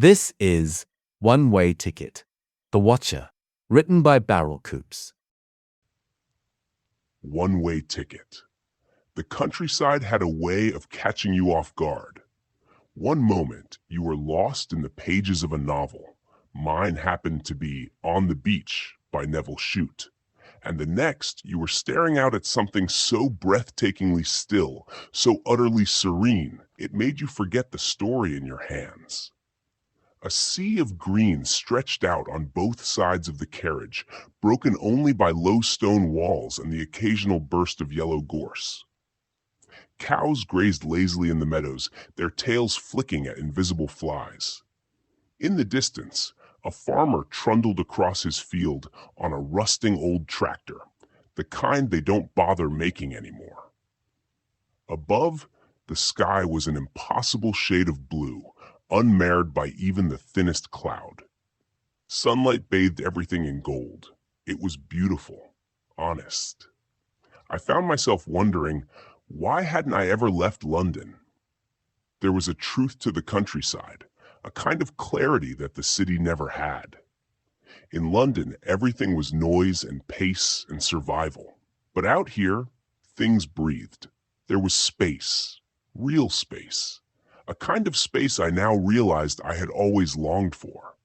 This is One-Way Ticket, The Watcher, written by Barrel Coops. One-way ticket. The countryside had a way of catching you off guard. One moment, you were lost in the pages of a novel. Mine happened to be On the Beach by Neville Shute. And the next, you were staring out at something so breathtakingly still, so utterly serene, it made you forget the story in your hands. A sea of green stretched out on both sides of the carriage, broken only by low stone walls and the occasional burst of yellow gorse. Cows grazed lazily in the meadows, their tails flicking at invisible flies. In the distance, a farmer trundled across his field on a rusting old tractor, the kind they don't bother making anymore. Above, the sky was an impossible shade of blue, unmarred by even the thinnest cloud. Sunlight bathed everything in gold. It was beautiful, honest. I found myself wondering, why hadn't I ever left London? There was a truth to the countryside, a kind of clarity that the city never had. In London, everything was noise and pace and survival. But out here, things breathed. There was space, real space. A kind of space I now realized I had always longed for.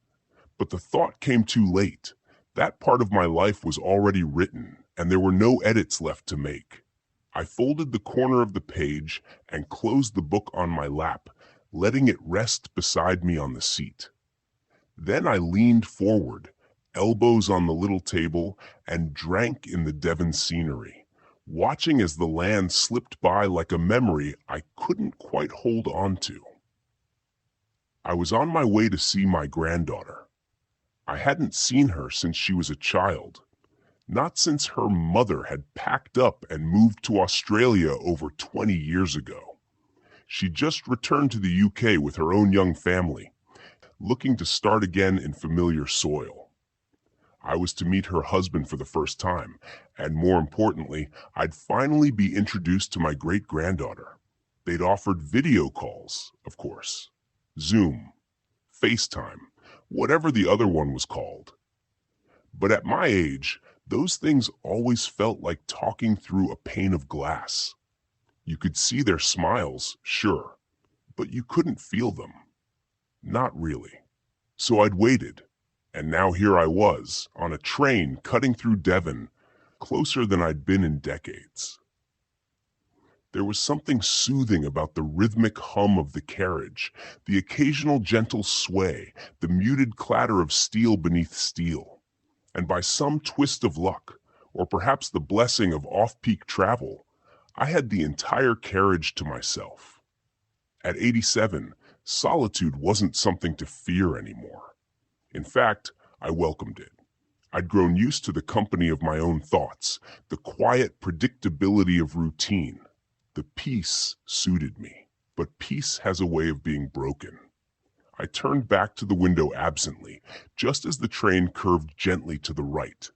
But the thought came too late. That part of my life was already written, and there were no edits left to make. I folded the corner of the page and closed the book on my lap, letting it rest beside me on the seat. Then I leaned forward, elbows on the little table, and drank in the Devon scenery, watching as the land slipped by like a memory I couldn't quite hold on to. I was on my way to see my granddaughter. I hadn't seen her since she was a child, not since her mother had packed up and moved to Australia over 20 years ago. She just returned to the UK with her own young family, looking to start again in familiar soil. I was to meet her husband for the first time, and more importantly, I'd finally be introduced to my great-granddaughter. They'd offered video calls, of course. Zoom, FaceTime, whatever the other one was called. But at my age, those things always felt like talking through a pane of glass. You could see their smiles, sure, but you couldn't feel them. Not really. So I'd waited. And now here I was, on a train cutting through Devon, closer than I'd been in decades. There was something soothing about the rhythmic hum of the carriage, the occasional gentle sway, the muted clatter of steel beneath steel. And by some twist of luck, or perhaps the blessing of off-peak travel, I had the entire carriage to myself. At 87, solitude wasn't something to fear anymore. In fact, I welcomed it. I'd grown used to the company of my own thoughts, the quiet predictability of routine. The peace suited me, but peace has a way of being broken. I turned back to the window absently, just as the train curved gently to the right.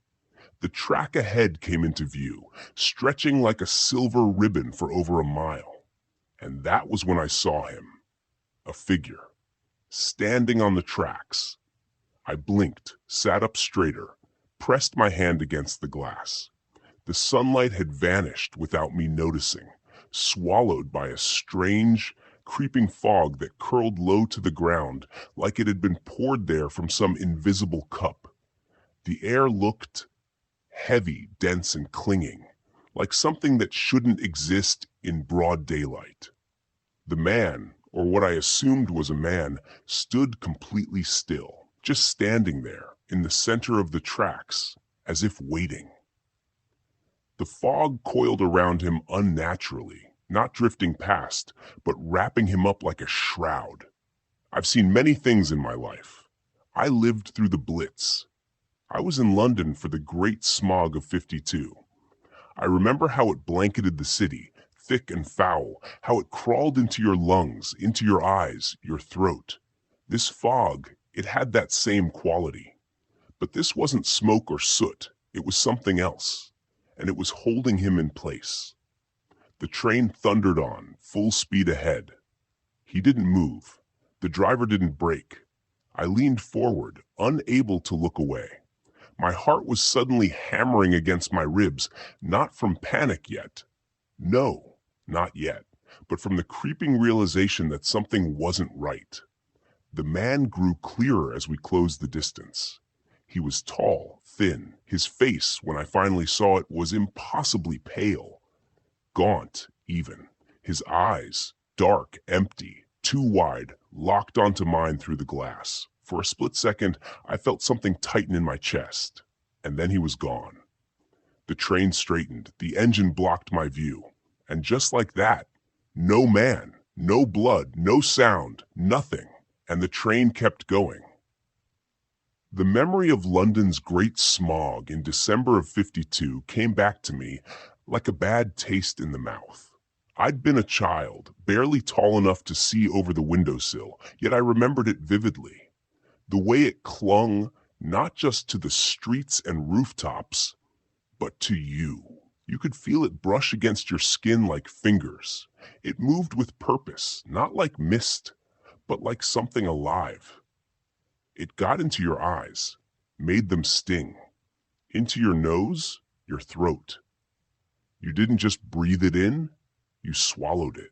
The track ahead came into view, stretching like a silver ribbon for over a mile. And that was when I saw him, a figure, standing on the tracks. I blinked, sat up straighter, pressed my hand against the glass. The sunlight had vanished without me noticing, swallowed by a strange, creeping fog that curled low to the ground like it had been poured there from some invisible cup. The air looked heavy, dense, and clinging, like something that shouldn't exist in broad daylight. The man, or what I assumed was a man, stood completely still. Just standing there, in the center of the tracks, as if waiting. The fog coiled around him unnaturally, not drifting past, but wrapping him up like a shroud. I've seen many things in my life. I lived through the Blitz. I was in London for the Great Smog of '52. I remember how it blanketed the city, thick and foul, how it crawled into your lungs, into your eyes, your throat. This fog, it had that same quality. But this wasn't smoke or soot, it was something else, and it was holding him in place. The train thundered on, full speed ahead. He didn't move. The driver didn't brake. I leaned forward, unable to look away. My heart was suddenly hammering against my ribs, not from panic yet. No, not yet, but from the creeping realization that something wasn't right. The man grew clearer as we closed the distance. He was tall, thin. His face, when I finally saw it, was impossibly pale. Gaunt, even. His eyes, dark, empty, too wide, locked onto mine through the glass. For a split second, I felt something tighten in my chest. And then he was gone. The train straightened. The engine blocked my view. And just like that, no man, no blood, no sound, nothing. And the train kept going. The memory of London's great smog in December of '52 came back to me like a bad taste in the mouth. I'd been a child, barely tall enough to see over the windowsill, yet I remembered it vividly. The way it clung, not just to the streets and rooftops, but to you. You could feel it brush against your skin like fingers. It moved with purpose, not like mist, but like something alive. It got into your eyes, made them sting. Into your nose, your throat. You didn't just breathe it in, you swallowed it.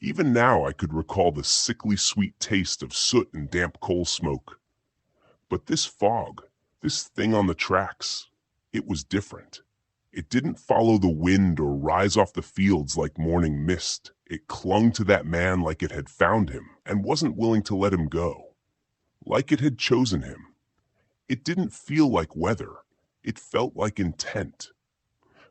Even now I could recall the sickly sweet taste of soot and damp coal smoke. But this fog, this thing on the tracks, it was different. It didn't follow the wind or rise off the fields like morning mist. It clung to that man like it had found him and wasn't willing to let him go. Like it had chosen him. It didn't feel like weather. It felt like intent.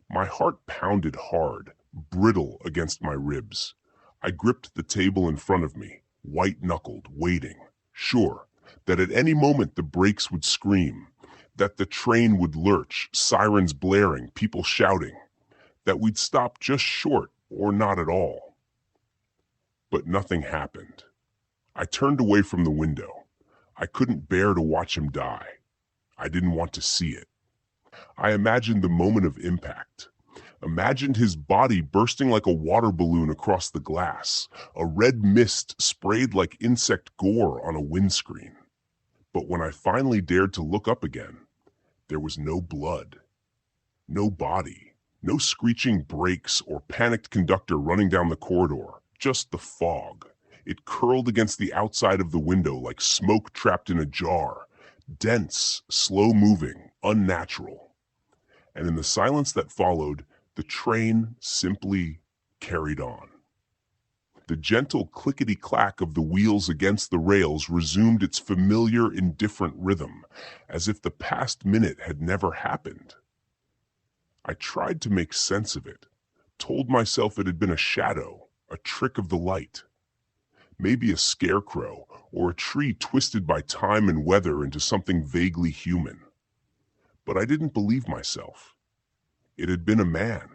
My heart pounded hard, brittle against my ribs. I gripped the table in front of me, white-knuckled, waiting, sure that at any moment the brakes would scream, that the train would lurch, sirens blaring, people shouting, that we'd stop just short or not at all. But nothing happened. I turned away from the window. I couldn't bear to watch him die. I didn't want to see it. I imagined the moment of impact. Imagined his body bursting like a water balloon across the glass, a red mist sprayed like insect gore on a windscreen. But when I finally dared to look up again, there was no blood, no body, no screeching brakes or panicked conductor running down the corridor, just the fog. It curled against the outside of the window like smoke trapped in a jar, dense, slow-moving, unnatural. And in the silence that followed, the train simply carried on. The gentle clickety-clack of the wheels against the rails resumed its familiar, indifferent rhythm, as if the past minute had never happened. I tried to make sense of it, told myself it had been a shadow, a trick of the light. Maybe a scarecrow, or a tree twisted by time and weather into something vaguely human. But I didn't believe myself. It had been a man.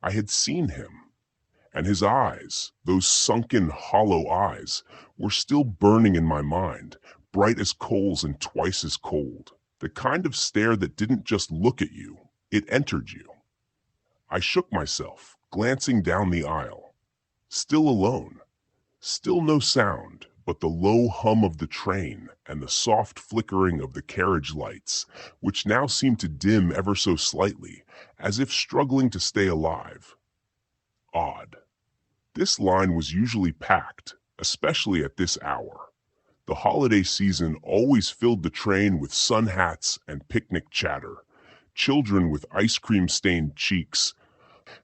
I had seen him. And his eyes, those sunken, hollow eyes, were still burning in my mind, bright as coals and twice as cold. The kind of stare that didn't just look at you, it entered you. I shook myself, glancing down the aisle. Still alone. Still no sound, but the low hum of the train and the soft flickering of the carriage lights, which now seemed to dim ever so slightly, as if struggling to stay alive. Odd. This line was usually packed, especially at this hour. The holiday season always filled the train with sun hats and picnic chatter, children with ice cream-stained cheeks,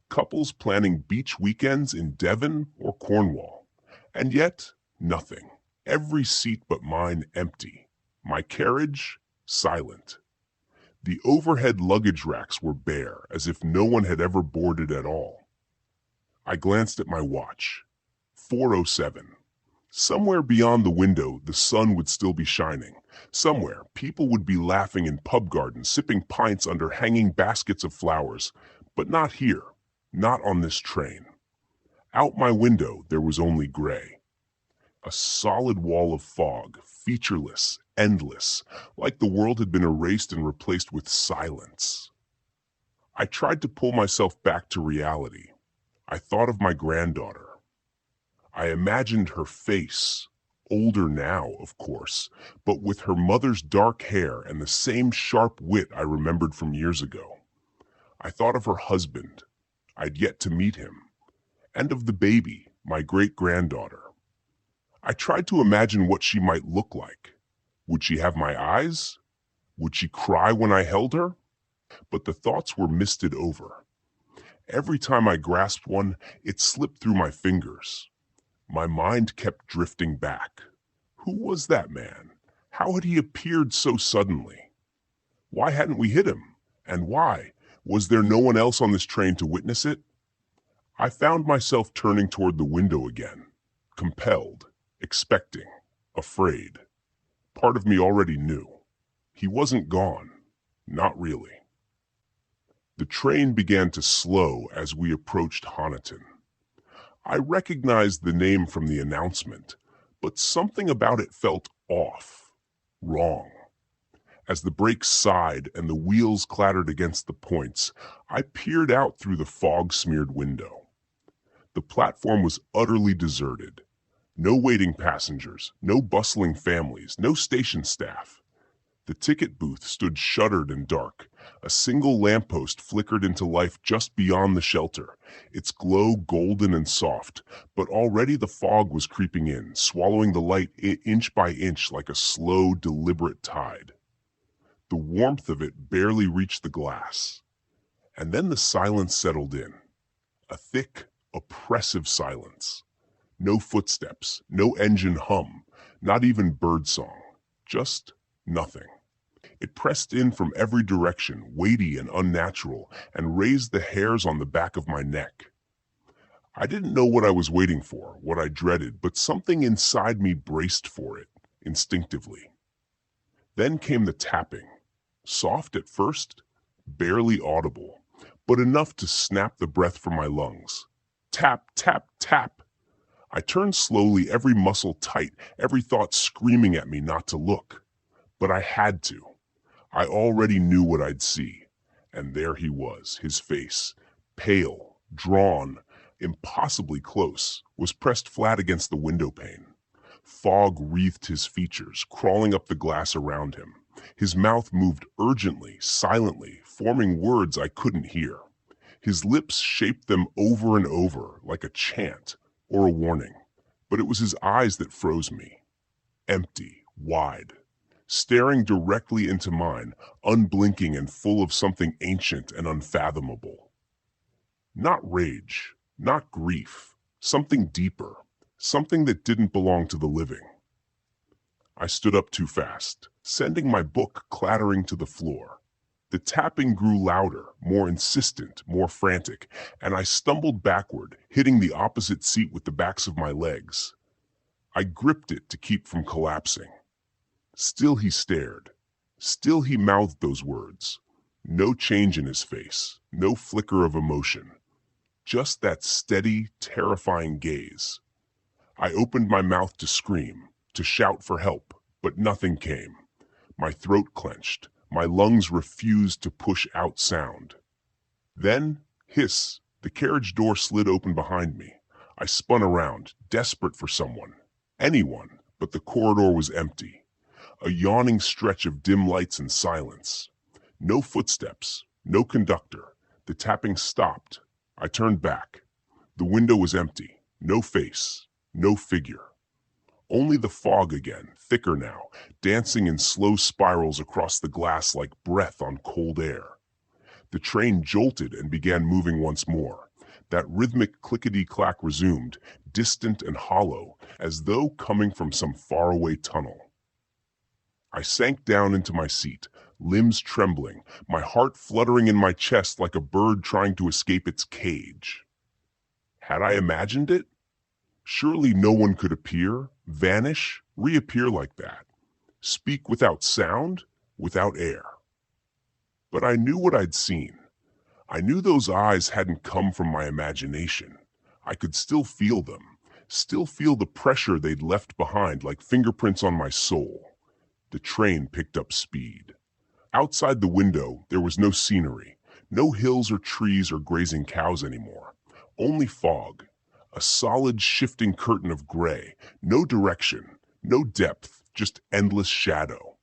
couples planning beach weekends in Devon or Cornwall. And yet, nothing. Every seat but mine empty. My carriage, silent. The overhead luggage racks were bare, as if no one had ever boarded at all. I glanced at my watch. 4:07. Somewhere beyond the window, the sun would still be shining. Somewhere, people would be laughing in pub gardens, sipping pints under hanging baskets of flowers. But not here. Not on this train. Out my window, there was only gray. A solid wall of fog, featureless, endless, like the world had been erased and replaced with silence. I tried to pull myself back to reality. I thought of my granddaughter. I imagined her face, Older now, of course, but with her mother's dark hair and the same sharp wit I remembered from years ago. I thought of her husband. I'd yet to meet him. And of the baby, my great-granddaughter. I tried to imagine what she might look like. Would she have my eyes? Would she cry when I held her? But the thoughts were misted over. Every time I grasped one, it slipped through my fingers. My mind kept drifting back. Who was that man? How had he appeared so suddenly? Why hadn't we hit him? And why? Was there no one else on this train to witness it? I found myself turning toward the window again, compelled, expecting, afraid. Part of me already knew. He wasn't gone. Not really. The train began to slow as we approached Honiton. I recognized the name from the announcement, but something about it felt off, wrong. As the brakes sighed and the wheels clattered against the points, I peered out through the fog-smeared window. The platform was utterly deserted. No waiting passengers, no bustling families, no station staff. The ticket booth stood shuttered and dark. A single lamppost flickered into life just beyond the shelter, its glow golden and soft, but already the fog was creeping in, swallowing the light inch by inch like a slow, deliberate tide. The warmth of it barely reached the glass. And then the silence settled in. A thick, oppressive silence. No footsteps, no engine hum, not even birdsong. Just nothing. It pressed in from every direction, weighty and unnatural, and raised the hairs on the back of my neck. I didn't know what I was waiting for, what I dreaded, but something inside me braced for it, instinctively. Then came the tapping. Soft at first, barely audible, but enough to snap the breath from my lungs. Tap, tap, tap. I turned slowly, every muscle tight, every thought screaming at me not to look. But I had to. I already knew what I'd see. And there he was, his face, pale, drawn, impossibly close, was pressed flat against the window pane. Fog wreathed his features, crawling up the glass around him. His mouth moved urgently, silently, forming words I couldn't hear. His lips shaped them over and over, like a chant or a warning. But it was his eyes that froze me. Empty, wide, staring directly into mine, unblinking and full of something ancient and unfathomable. Not rage, not grief, something deeper, something that didn't belong to the living. I stood up too fast, sending my book clattering to the floor. The tapping grew louder, more insistent, more frantic, and I stumbled backward, hitting the opposite seat with the backs of my legs. I gripped it to keep from collapsing. Still he stared. Still he mouthed those words. No change in his face, no flicker of emotion. Just that steady, terrifying gaze. I opened my mouth to scream, to shout for help, but nothing came. My throat clenched. My lungs refused to push out sound. Then, hiss, the carriage door slid open behind me. I spun around, desperate for someone. Anyone, but the corridor was empty. A yawning stretch of dim lights and silence. No footsteps, no conductor. The tapping stopped. I turned back. The window was empty. No face, no figure. Only the fog again, thicker now, dancing in slow spirals across the glass like breath on cold air. The train jolted and began moving once more. That rhythmic clickety-clack resumed, distant and hollow, as though coming from some faraway tunnel. I sank down into my seat, limbs trembling, my heart fluttering in my chest like a bird trying to escape its cage. Had I imagined it? Surely no one could appear, vanish, reappear like that. Speak without sound, without air. But I knew what I'd seen. I knew those eyes hadn't come from my imagination. I could still feel them, still feel the pressure they'd left behind like fingerprints on my soul. The train picked up speed. Outside the window, there was no scenery, no hills or trees or grazing cows anymore. Only fog. A solid shifting curtain of gray, no direction, No depth, just endless shadow.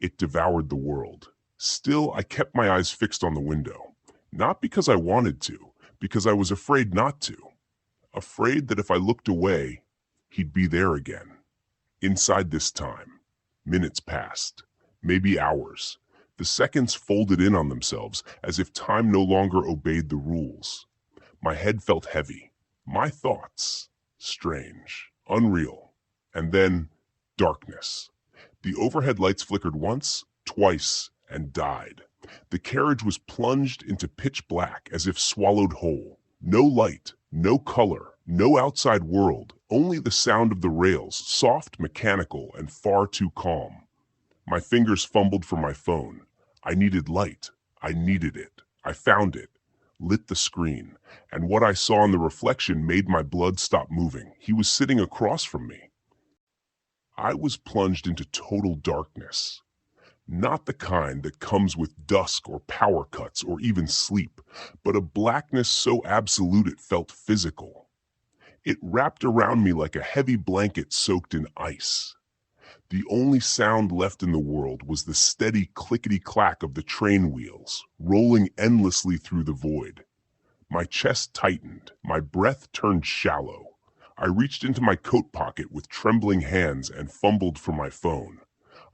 It devoured the world. Still, I kept my eyes fixed on the window. Not because I wanted to, because I was afraid not to. Afraid that if I looked away, he'd be there again. Inside this time. Minutes passed. Maybe hours. The seconds folded in on themselves as if time no longer obeyed the rules. My head felt heavy. My thoughts. Strange. Unreal. And then, darkness. The overhead lights flickered once, twice, and died. The carriage was plunged into pitch black as if swallowed whole. No light, no color, no outside world, only the sound of the rails, soft, mechanical, and far too calm. My fingers fumbled for my phone. I needed light. I needed it. I found it. Lit the screen, and what I saw in the reflection made my blood stop moving. He was sitting across from me. I was plunged into total darkness. Not the kind that comes with dusk or power cuts or even sleep, but a blackness so absolute it felt physical. It wrapped around me like a heavy blanket soaked in ice. The only sound left in the world was the steady clickety-clack of the train wheels, rolling endlessly through the void. My chest tightened, my breath turned shallow. I reached into my coat pocket with trembling hands and fumbled for my phone.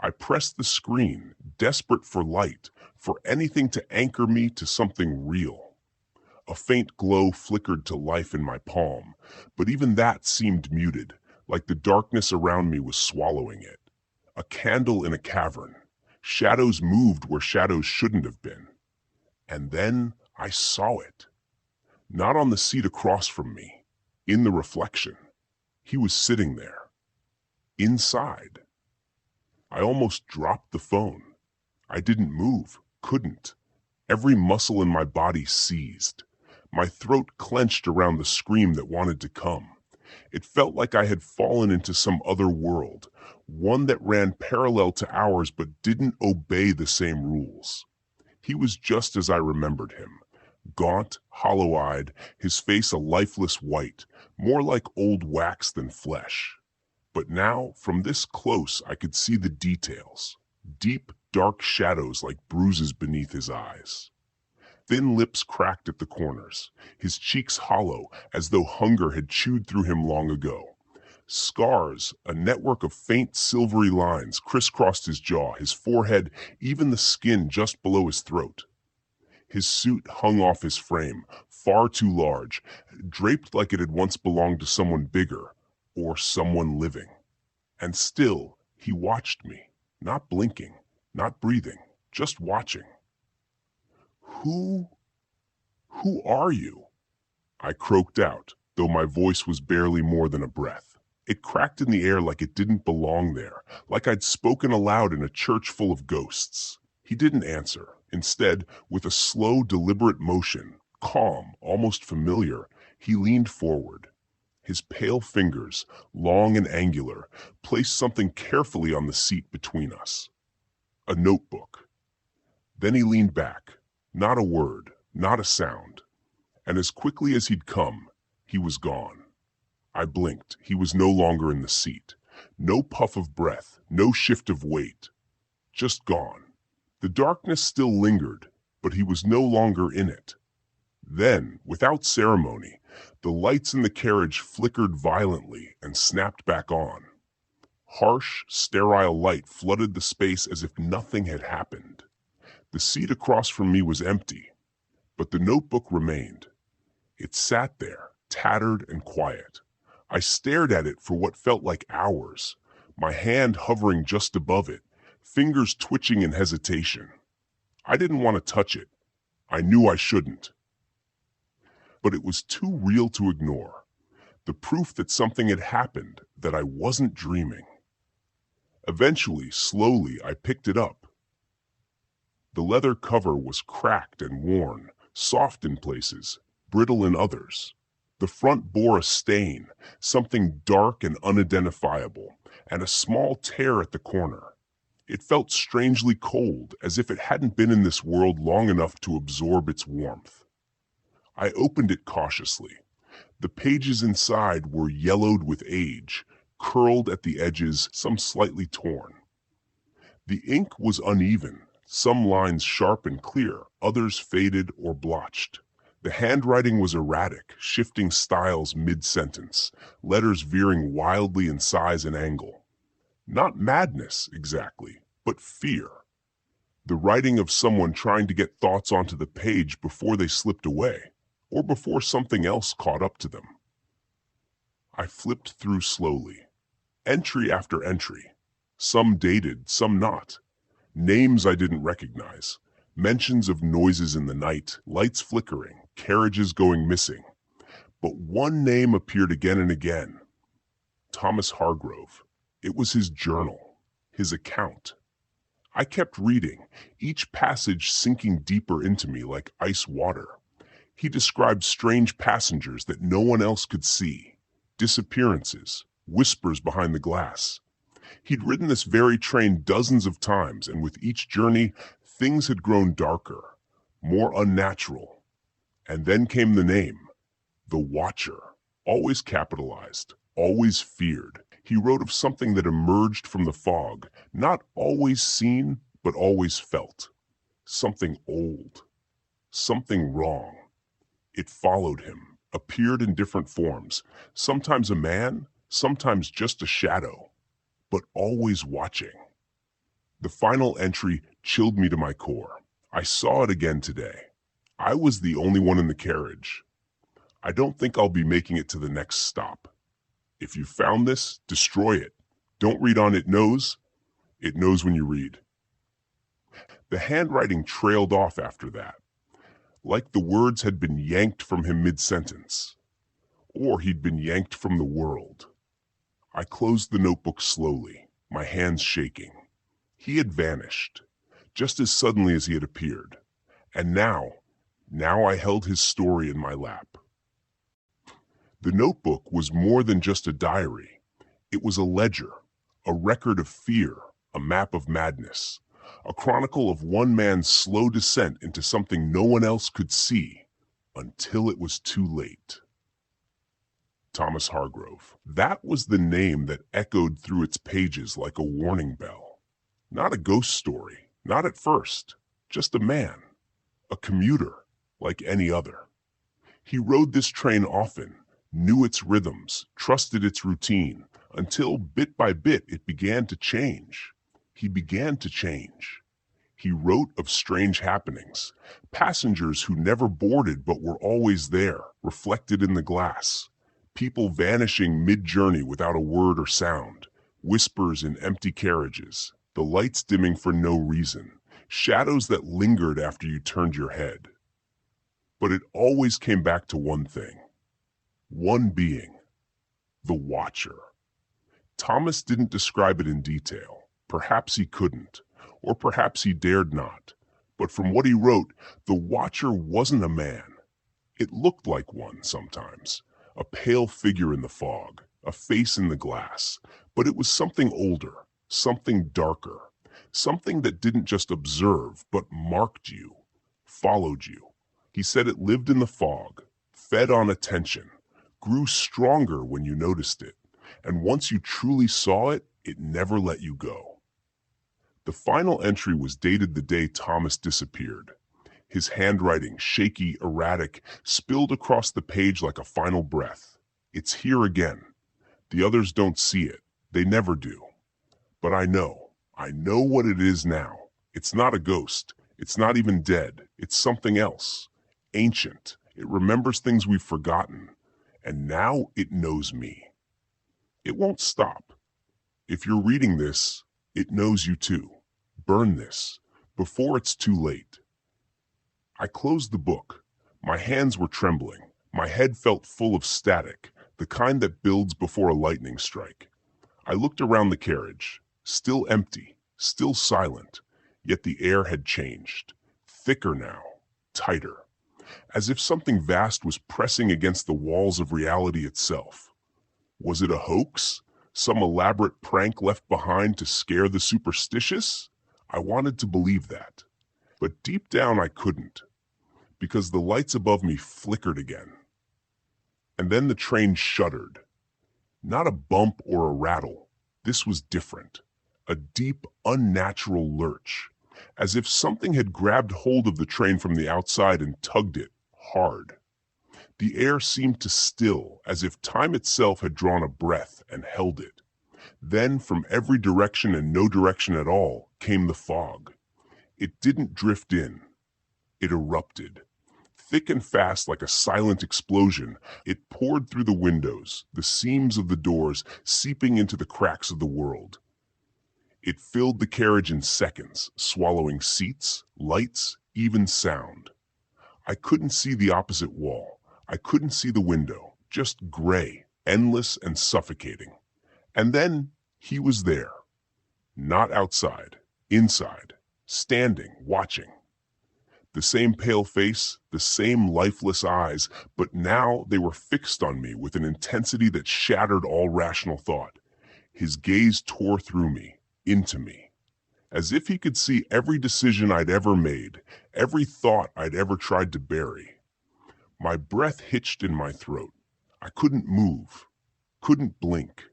I pressed the screen, desperate for light, for anything to anchor me to something real. A faint glow flickered to life in my palm, but even that seemed muted, like the darkness around me was swallowing it. A candle in a cavern. Shadows moved where shadows shouldn't have been. And then I saw it. Not on the seat across from me. In the reflection. He was sitting there. Inside. I almost dropped the phone. I didn't move. Couldn't. Every muscle in my body seized. My throat clenched around the scream that wanted to come. It felt like I had fallen into some other world, one that ran parallel to ours but didn't obey the same rules. He was just as I remembered him. Gaunt, hollow-eyed, his face a lifeless white, more like old wax than flesh. But now, from this close, I could see the details. Deep, dark shadows like bruises beneath his eyes. Thin lips cracked at the corners, his cheeks hollow as though hunger had chewed through him long ago. Scars, a network of faint silvery lines, crisscrossed his jaw, his forehead, even the skin just below his throat. His suit hung off his frame, far too large, draped like it had once belonged to someone bigger, or someone living. And still, he watched me, not blinking, not breathing, just watching. Who are you? I croaked out, though my voice was barely more than a breath. It cracked in the air like it didn't belong there, like I'd spoken aloud in a church full of ghosts. He didn't answer. Instead, with a slow, deliberate motion, calm, almost familiar, he leaned forward. His pale fingers, long and angular, placed something carefully on the seat between us. A notebook. Then he leaned back. Not a word, not a sound. And as quickly as he'd come, he was gone. I blinked. He was no longer in the seat. No puff of breath, no shift of weight. Just gone. The darkness still lingered, but he was no longer in it. Then, without ceremony, the lights in the carriage flickered violently and snapped back on. Harsh, sterile light flooded the space as if nothing had happened. The seat across from me was empty, but the notebook remained. It sat there, tattered and quiet. I stared at it for what felt like hours, my hand hovering just above it, fingers twitching in hesitation. I didn't want to touch it. I knew I shouldn't. But it was too real to ignore. The proof that something had happened, that I wasn't dreaming. Eventually, slowly, I picked it up. The leather cover was cracked and worn, soft in places, brittle in others. The front bore a stain, something dark and unidentifiable, and a small tear at the corner. It felt strangely cold, as if it hadn't been in this world long enough to absorb its warmth. I opened it cautiously. The pages inside were yellowed with age, curled at the edges, some slightly torn. The ink was uneven, some lines sharp and clear, others faded or blotched. The handwriting was erratic, shifting styles mid-sentence, letters veering wildly in size and angle. Not madness, exactly, but fear. The writing of someone trying to get thoughts onto the page before they slipped away, or before something else caught up to them. I flipped through slowly, entry after entry, some dated, some not. Names I didn't recognize, mentions of noises in the night, lights flickering, carriages going missing. But one name appeared again and again. Thomas Hargrove. It was his journal, his account. I kept reading, each passage sinking deeper into me like ice water. He described strange passengers that no one else could see, disappearances, whispers behind the glass. He'd ridden this very train dozens of times, and with each journey, things had grown darker, more unnatural. And then came the name, the Watcher, always capitalized, always feared. He wrote of something that emerged from the fog, not always seen, but always felt. Something old, something wrong. It followed him, appeared in different forms, sometimes a man, sometimes just a shadow, but always watching. The final entry chilled me to my core. I saw it again today. I was the only one in the carriage. I don't think I'll be making it to the next stop. If you found this, destroy it. Don't read on it knows. It knows when you read. The handwriting trailed off after that, like the words had been yanked from him mid-sentence, or he'd been yanked from the world. I closed the notebook slowly, my hands shaking. He had vanished, just as suddenly as he had appeared. And now I held his story in my lap. The notebook was more than just a diary. It was a ledger, a record of fear, a map of madness, a chronicle of one man's slow descent into something no one else could see until it was too late. Thomas Hargrove. That was the name that echoed through its pages like a warning bell. Not a ghost story, not at first, just a man, a commuter like any other. He rode this train often, knew its rhythms, trusted its routine, until bit by bit it began to change. He began to change. He wrote of strange happenings, passengers who never boarded but were always there, reflected in the glass, people vanishing mid-journey without a word or sound, whispers in empty carriages, the lights dimming for no reason, shadows that lingered after you turned your head. But it always came back to one thing. One being, the Watcher. Thomas didn't describe it in detail. Perhaps he couldn't, or perhaps he dared not. But from what he wrote, the Watcher wasn't a man. It looked like one sometimes, a pale figure in the fog, a face in the glass. But it was something older, something darker, something that didn't just observe, but marked you, followed you. He said it lived in the fog, fed on attention, grew stronger when you noticed it, and once you truly saw it, it never let you go. The final entry was dated the day Thomas disappeared. His handwriting, shaky, erratic, spilled across the page like a final breath. It's here again. The others don't see it. They never do. But I know what it is now. It's not a ghost. It's not even dead. It's something else. Ancient. It remembers things we've forgotten. And now it knows me. It won't stop. If you're reading this, it knows you too. Burn this, before it's too late. I closed the book. My hands were trembling. My head felt full of static, the kind that builds before a lightning strike. I looked around the carriage, still empty, still silent, yet the air had changed. Thicker now, tighter. As if something vast was pressing against the walls of reality itself. Was it a hoax? Some elaborate prank left behind to scare the superstitious? I wanted to believe that. But deep down I couldn't, because the lights above me flickered again. And then the train shuddered. Not a bump or a rattle. This was different. A deep, unnatural lurch, as if something had grabbed hold of the train from the outside and tugged it hard. The air seemed to still, as if time itself had drawn a breath and held it. Then, from every direction and no direction at all, came the fog. It didn't drift in. It erupted. Thick and fast like a silent explosion, it poured through the windows, the seams of the doors, seeping into the cracks of the world. It filled the carriage in seconds, swallowing seats, lights, even sound. I couldn't see the opposite wall. I couldn't see the window, just gray, endless and suffocating. And then he was there. Not outside, inside, standing, watching. The same pale face, the same lifeless eyes, but now they were fixed on me with an intensity that shattered all rational thought. His gaze tore through me, into me, as if he could see every decision I'd ever made, every thought I'd ever tried to bury. My breath hitched in my throat. I couldn't move, couldn't blink.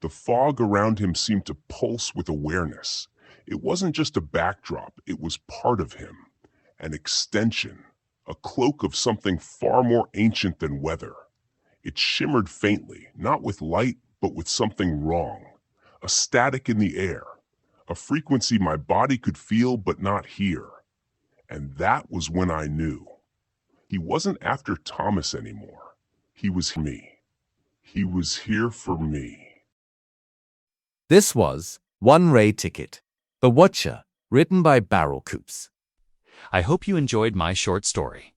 The fog around him seemed to pulse with awareness. It wasn't just a backdrop, it was part of him. An extension, a cloak of something far more ancient than weather. It shimmered faintly, not with light, but with something wrong. A static in the air, a frequency my body could feel but not hear. And that was when I knew. He wasn't after Thomas anymore. He was me. He was here for me. This was One Ray Ticket, The Watcher, written by Barrel Coops. I hope you enjoyed my short story.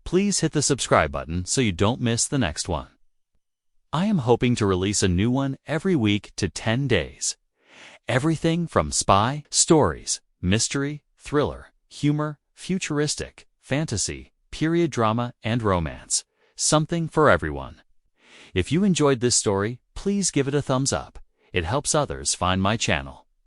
Please hit the subscribe button so you don't miss the next one. I am hoping to release a new one every week to 10 days. Everything from spy, stories, mystery, thriller, humor, futuristic, fantasy, period drama, and romance. Something for everyone. If you enjoyed this story, please give it a thumbs up. It helps others find my channel.